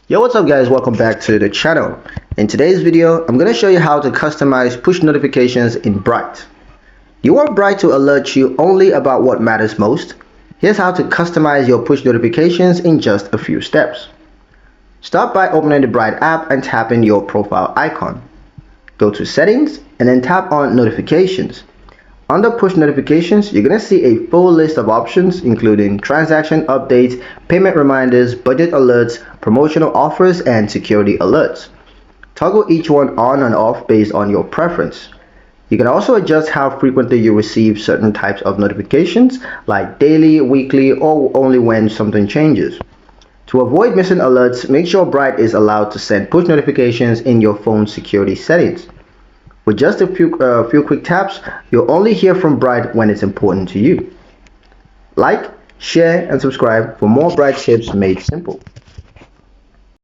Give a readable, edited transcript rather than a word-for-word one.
Yo, what's up guys, welcome back to the channel. In today's video I'm going to show you how to customize push notifications in Bright. You want Bright to alert you only about what matters most? Here's how to customize your push notifications in just a few steps. Start by opening the Bright app and tapping your profile icon. Go to settings and then tap on notifications. Under push notifications, you're going to see a full list of options including transaction updates, payment reminders, budget alerts, promotional offers, and security alerts. Toggle each one on and off based on your preference. You can also adjust how frequently you receive certain types of notifications, like daily, weekly, or only when something changes. To avoid missing alerts, make sure Bright is allowed to send push notifications in your phone's security settings. With just a few quick taps, you'll only hear from Bright when it's important to you. Like, share, and subscribe for more Bright tips made simple.